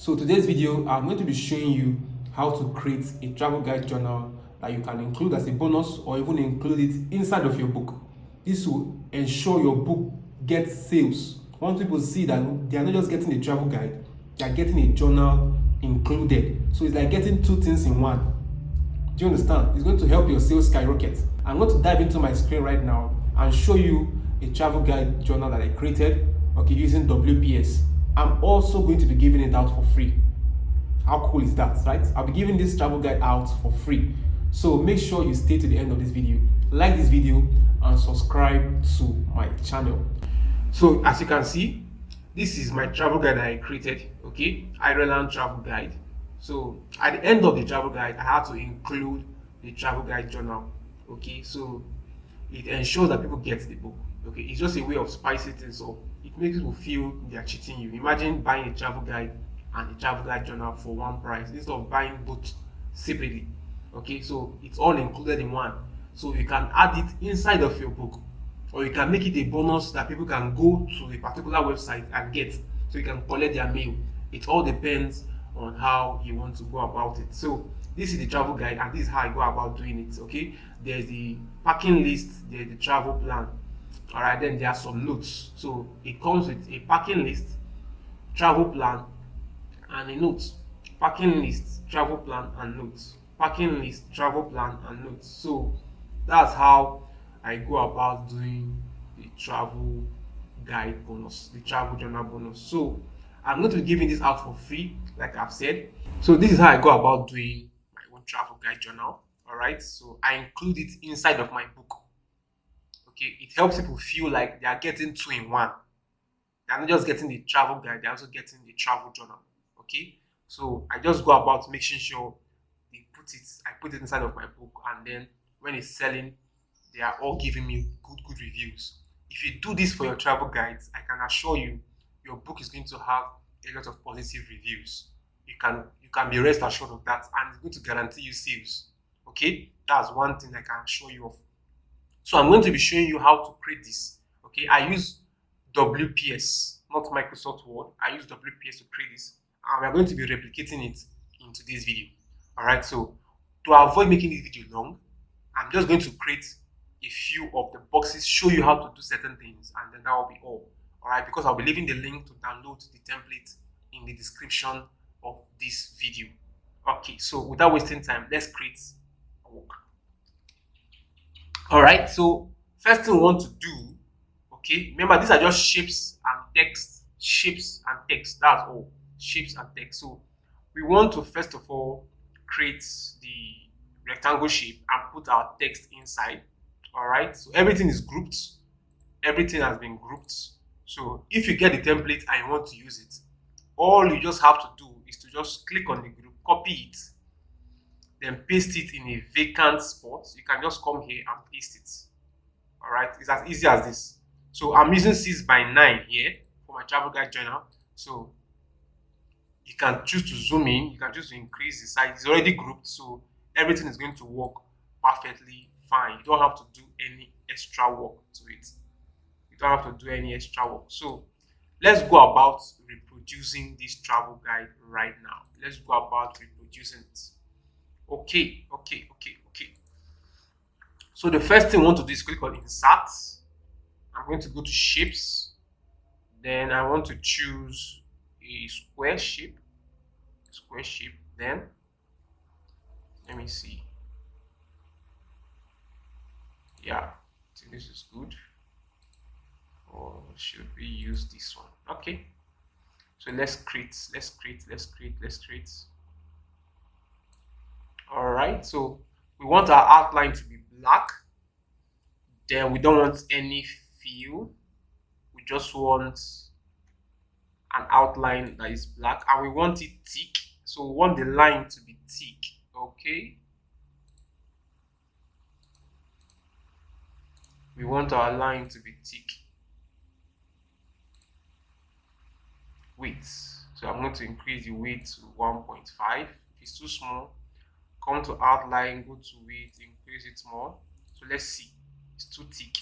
So today's video, I'm going to be showing you how to create a travel guide journal that you can include as a bonus or even include it inside of your book. This will ensure your book gets sales. Once people see that they are not just getting a travel guide, they are getting a journal included. So it's like getting two things in one. Do you understand? It's going to help your sales skyrocket. I'm going to dive into my screen right now and show you a travel guide journal that I created, okay, using WPS. I'm also going to be giving it out for free. How cool is that, right? I'll be giving this travel guide out for free. So make sure you stay to the end of this video. Like this video and subscribe to my channel. So as you can see, this is my travel guide that I created, okay? Ireland travel guide. So at the end of the travel guide, I had to include the travel guide journal, okay? So it ensures that people get the book, okay? It's just a way of spicing things up. It makes people feel they are cheating you. Imagine buying a travel guide and a travel guide journal for one price instead of buying both separately, okay? So it's all included in one. So you can add it inside of your book, or you can make it a bonus that people can go to a particular website and get, so you can collect their mail. It all depends on how you want to go about it. So this is the travel guide and this is how I go about doing it, okay? There's the packing list, there's the travel plan, all right? Then there are some notes. So it comes with a packing list, travel plan, and a note. Packing list, travel plan, and notes. Packing list, travel plan, and notes. So that's how I go about doing the travel guide bonus, the travel journal bonus. So I'm going to be giving this out for free, like I've said. So this is how I go about doing my own travel guide journal. All right. So I include it inside of my book. Okay. It helps people feel like they are getting two in one. They're not just getting the travel guide, they're also getting the travel journal. Okay. So I just go about making sure I put it inside of my book, and then when it's selling, they are all giving me good reviews. If you do this for your travel guides, I can assure you your book is going to have a lot of positive reviews. You can be rest assured of that, and it's going to guarantee you sales. Okay, that's one thing I can assure you of. So I'm going to be showing you how to create this. Okay, I use WPS, not Microsoft Word. I use WPS to create this, and we're going to be replicating it into this video. All right, so to avoid making this video long, I'm just going to create a few of the boxes, show you how to do certain things, and then that will be all. All right, because I'll be leaving the link to download the template in the description of this video. Okay, so without wasting time, let's create a work. All right, so first thing we want to do, okay, remember these are just shapes and text, shapes and text. That's all, shapes and text. So we want to first of all create the rectangle shape and put our text inside. All right, so everything is grouped, everything has been grouped. So if you get the template and you want to use it, all you just have to do is to just click on the group, copy it, then paste it in a vacant spot. You can just come here and paste it. All right, it's as easy as this. So I'm using 6x9 here for my travel guide journal. So you can choose to zoom in, you can choose to increase the size. It's already grouped, so everything is going to work perfectly fine. You don't have to do any extra work to it. You don't have to do any extra work. So let's go about reproducing this travel guide right now. Let's go about reproducing it. Okay. So the first thing I want to do is click on insert. I'm going to go to shapes. Then I want to choose a square shape. Then let me see. Yeah, I think this is good. Or should we use this one? Okay, so let's create. All right, so we want our outline to be black. Then we don't want any fill. We just want an outline that is black, and we want it thick. So we want the line to be thick. Okay, we want our line to be thick. Width, so I'm going to increase the width to 1.5. If it's too small, come to outline, go to width, increase it more. So let's see, it's too thick,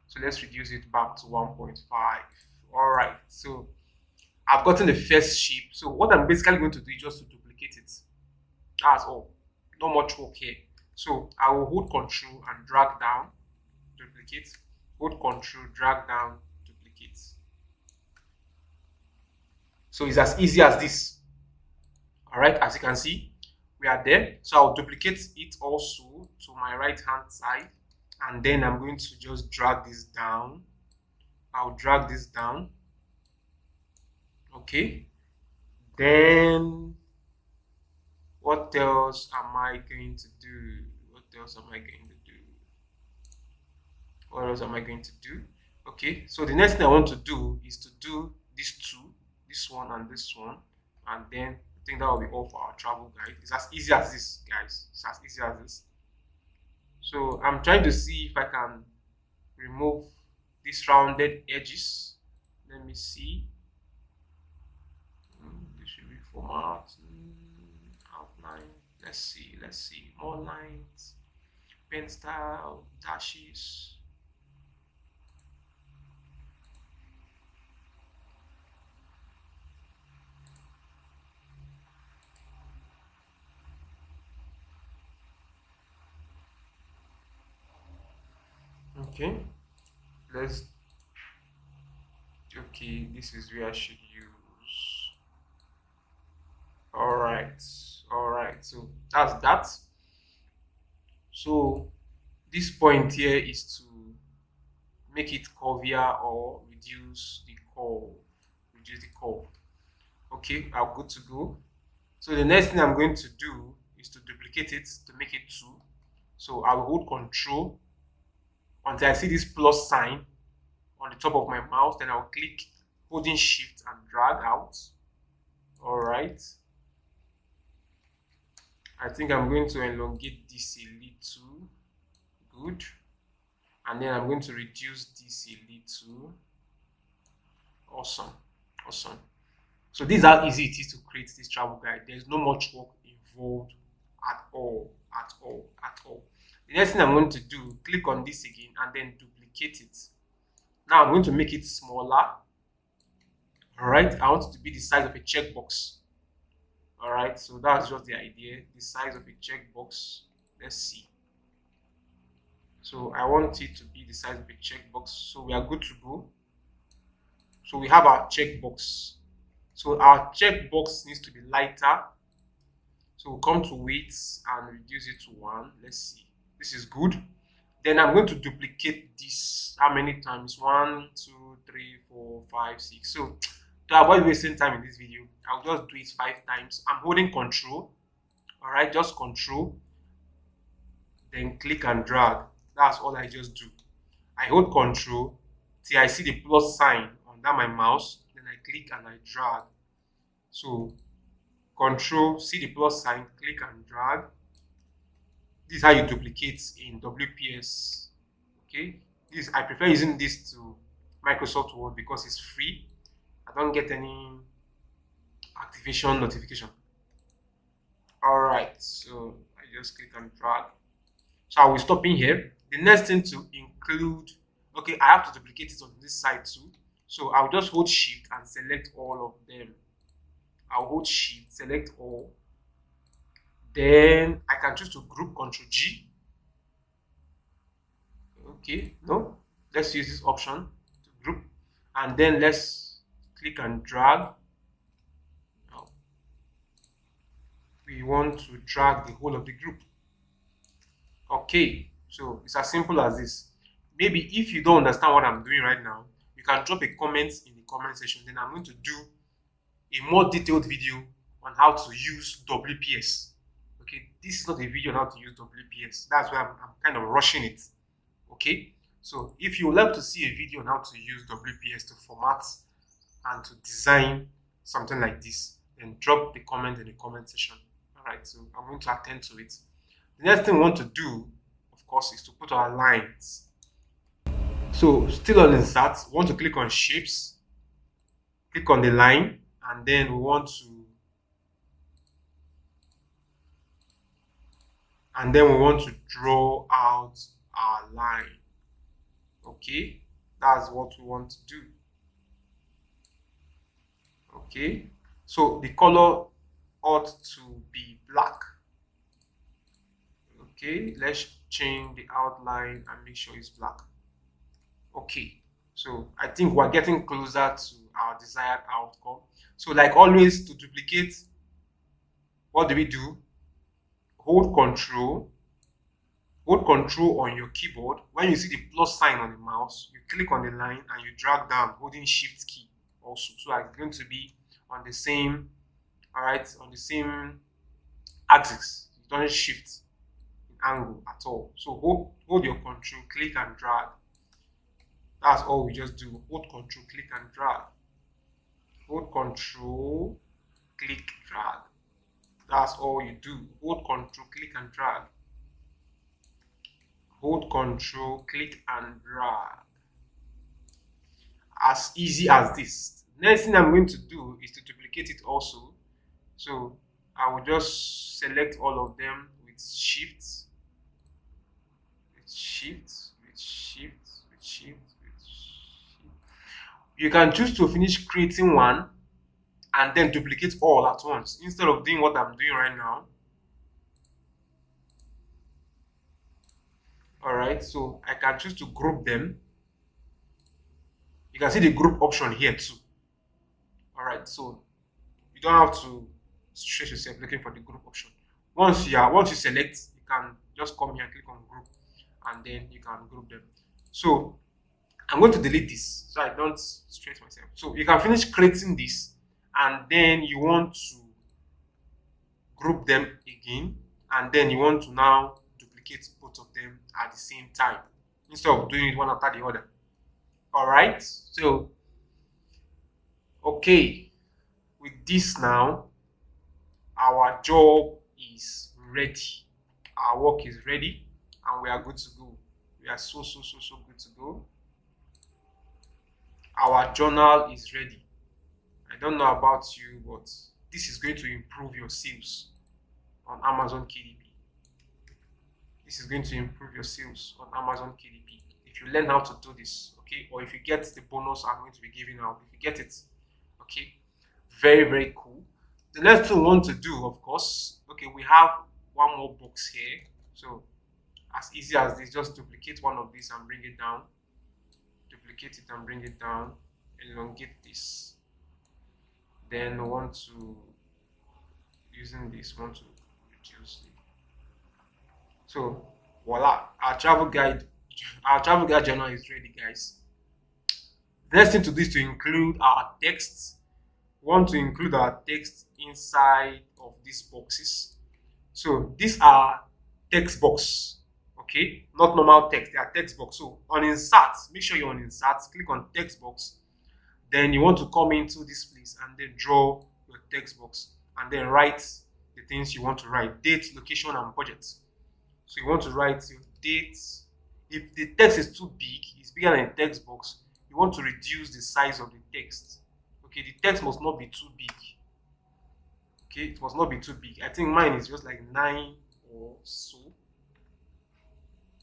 so let's reduce it back to 1.5. All right, so I've gotten the first shape. So what I'm basically going to do is just to duplicate it. That's all. Not much work here. So I will hold Control and drag down, duplicate. Hold Control, drag down, duplicate. So it's as easy as this. All right, as you can see, we are there. So I'll duplicate it also to my right hand side, and then I'm going to just drag this down. I'll drag this down. Okay. Then what else am I going to do? What else am I going to do? What else am I going to do? Okay, so the next thing I want to do is to do these two, this one and this one, and then I think that will be all for our travel guide. It's as easy as this, guys. It's as easy as this. So I'm trying to see if I can remove these rounded edges. Let me see. This should be format, outline. Let's see. More lines, pen style, dashes. Okay, let's. Okay, this is where I should use. All right. So that's that. So this point here is to make it curvier or reduce the curve. Reduce the curve. Okay, I'm good to go. So the next thing I'm going to do is to duplicate it to make it 2. So I will hold Control until I see this plus sign on the top of my mouse. Then I'll click, holding Shift and drag out. All right. I think I'm going to elongate this a little. Good. And then I'm going to reduce this a little. Awesome. So these are easy it is to create this travel guide. There's no much work involved at all. The next thing I'm going to do, click on this again and then duplicate it. Now I'm going to make it smaller. All right, I want it to be the size of a checkbox. All right, so that's just the idea, the size of a checkbox. Let's see. So I want it to be the size of a checkbox. So we are good to go. So we have our checkbox. So our checkbox needs to be lighter. So we'll come to weights and reduce it to 1. Let's see. This is good. Then I'm going to duplicate this. How many times? 1, 2, 3, 4, 5, 6. So to avoid wasting time in this video, I'll just do it 5 times. I'm holding Control. All right, just Control. Then click and drag. That's all I just do. I hold Control till I see the plus sign under my mouse. Then I click and I drag. So Control, see the plus sign, click and drag. This is how you duplicate in WPS. Okay, I prefer using this to Microsoft Word because it's free. I don't get any activation notification. All right, so I just click and drag. So I will stop in here. The next thing to include, okay, I have to duplicate it on this side too. So I'll just hold Shift and select all of them. I'll hold Shift, select all. Then I can choose to group, Ctrl G. Okay, no, let's use this option to group, and then let's click and drag. Now, we want to drag the whole of the group. Okay, so it's as simple as this. Maybe if you don't understand what I'm doing right now, you can drop a comment in the comment section. Then I'm going to do a more detailed video on how to use WPS. Okay, this is not a video on how to use WPS. That's why I'm kind of rushing it. Okay, so if you would like to see a video on how to use WPS to format and to design something like this, then drop the comment in the comment section. All right, so I'm going to attend to it. The next thing we want to do, of course, is to put our lines. So still on Insert, we want to click on Shapes, click on the line, and then we want to draw out our line. Okay, that's what we want to do. Okay, so the color ought to be black. Okay, let's change the outline and make sure it's black. Okay, so I think we're getting closer to our desired outcome. So like always, to duplicate, what do we do? Hold control, hold control on your keyboard. When you see the plus sign on the mouse, you click on the line and you drag down holding shift key also. So it's going to be on the same, all right, on the same axis. You don't shift in angle at all. So hold your control, click and drag. That's all we just do. Hold control, click and drag. Hold control, click, drag. That's all you do. Hold control, click and drag. Hold control, click and drag. As easy as this. Next thing I'm going to do is to duplicate it also. So I will just select all of them with shift, with shift, with shift, with shift, with shift. You can choose to finish creating one and then duplicate all at once instead of doing what I'm doing right now. All right, so I can choose to group them. You can see the group option here too. All right, so you don't have to stress yourself looking for the group option. Once you select, you can just come here and click on group, and then you can group them. So I'm going to delete this so I don't stress myself. So you can finish creating this, and then you want to group them again, and then you want to now duplicate both of them at the same time instead of doing it one after the other. All right, so okay, with this now, our job is ready, our work is ready, and we are good to go. We are so good to go. Our journal is ready. I don't know about you, but this is going to improve your sales on Amazon KDP. This is going to improve your sales on Amazon KDP if you learn how to do this, okay? Or if you get the bonus I'm going to be giving out, if you get it, okay? Very cool. The next thing we want to do, of course, okay, we have one more box here. So as easy as this, just duplicate one of these and bring it down. Duplicate it and bring it down. Elongate this. Then we want to, using this, want to reduce it. So voila, our travel guide journal is ready, guys. The next thing to do is to include our text. We want to include our text inside of these boxes. So these are text box, okay, not normal text, they are text box. So on insert, make sure you're on insert, click on text box. Then you want to come into this place and then draw your text box and then write the things you want to write: date, location, and budget. So you want to write your dates. If the text is too big, it's bigger than a text box, you want to reduce the size of the text. Okay, the text must not be too big. Okay, it must not be too big. I think mine is just like 9 or so.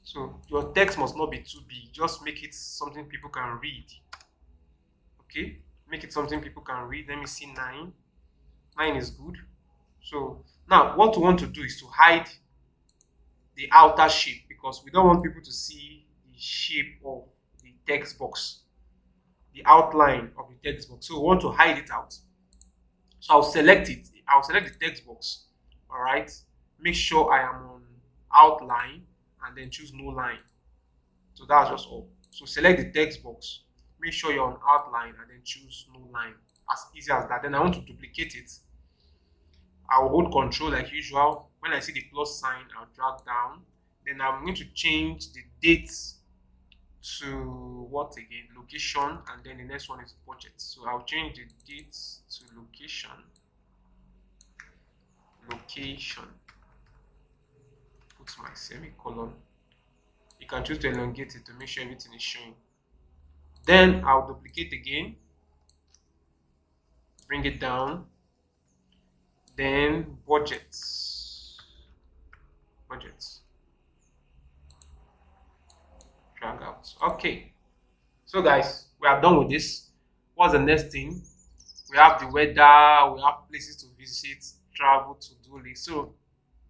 So your text must not be too big. Just make it something people can read. Okay, make it something people can read. Let me see, 9. 9 is good. So now what we want to do is to hide the outer shape because we don't want people to see the shape of the text box, the outline of the text box. So we want to hide it out. So I'll select it. I'll select the text box. All right. Make sure I am on outline and then choose no line. So that's just all. So select the text box. Make sure you're on outline and then choose no line. As easy as that. Then I want to duplicate it. I'll hold control like usual. When I see the plus sign, I'll drag down. Then I'm going to change the date to what again? Location, and then the next one is budget. So I'll change the date to location. Location. Put my semicolon. You can choose to elongate it to make sure everything is showing. Then I'll duplicate again. Bring it down. Then budget. Drag out. Okay. So guys, we are done with this. What's the next thing? we have the weather, we have places to visit, travel, to-do list. So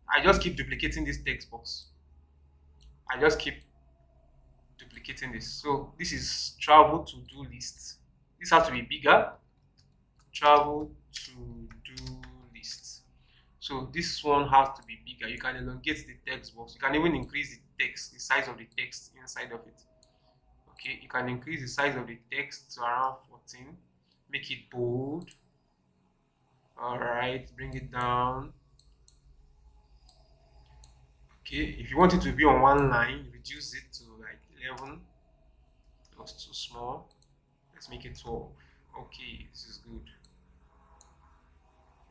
I just keep duplicating this text box. I just keep duplicating this. So this is travel to-do list. This has to be bigger. Travel to-do list. So this one has to be bigger. You can elongate the text box. You can even increase the text, the size of the text inside of it. Okay, you can increase the size of the text to around 14. Make it bold. All right, bring it down. Okay, if you want it to be on one line, reduce it to like 11. It was too small. Let's make it 12. Okay, this is good.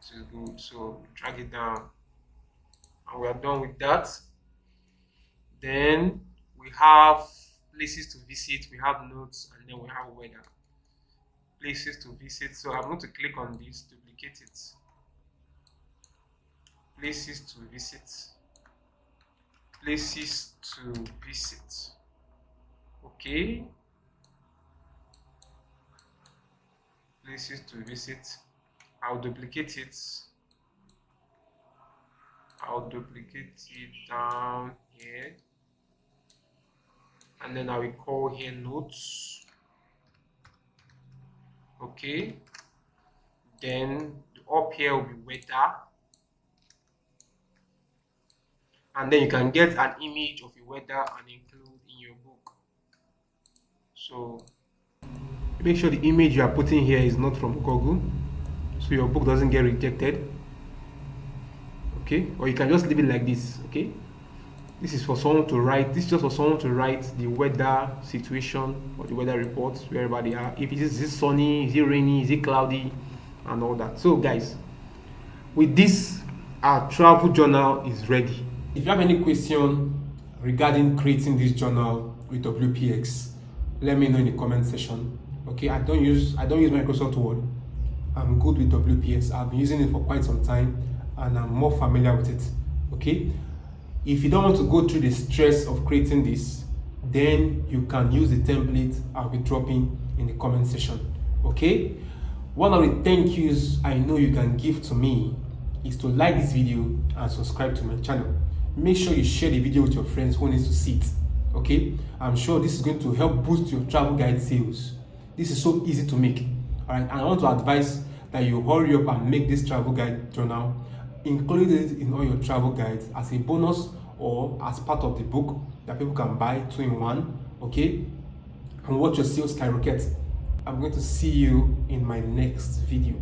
This is good. So drag it down, and we are done with that. Then we have places to visit, we have notes, and then we have weather. Places to visit. So I'm going to click on this, duplicate it. Places to visit. Places to visit. Okay. Places to visit. I'll duplicate it. I'll duplicate it down here. And then I will call here notes. Okay. Then up here will be weather. And then you can get an image of your weather and include in your book. So make sure the image you are putting here is not from Google, so your book doesn't get rejected. Okay, or you can just leave it like this. Okay, this is for someone to write. This is just for someone to write the weather situation or the weather reports wherever they are. If is it sunny, is it rainy, is it cloudy, and all that. So guys, with this, our travel journal is ready. If you have any question regarding creating this journal with WPX, let me know in the comment section. Okay, I don't use Microsoft Word. I'm good with WPX. I've been using it for quite some time and I'm more familiar with it. Okay, if you don't want to go through the stress of creating this, then you can use the template I'll be dropping in the comment section. Okay, one of the thank yous I know you can give to me is to like this video and subscribe to my channel. Make sure you share the video with your friends who needs to see it. Okay, I'm sure this is going to help boost your travel guide sales. This is so easy to make. All right, and I want to advise that you hurry up and make this travel guide journal, include it in all your travel guides as a bonus or as part of the book that people can buy 2-in-1. Okay, and watch your sales skyrocket. I'm going to see you in my next video.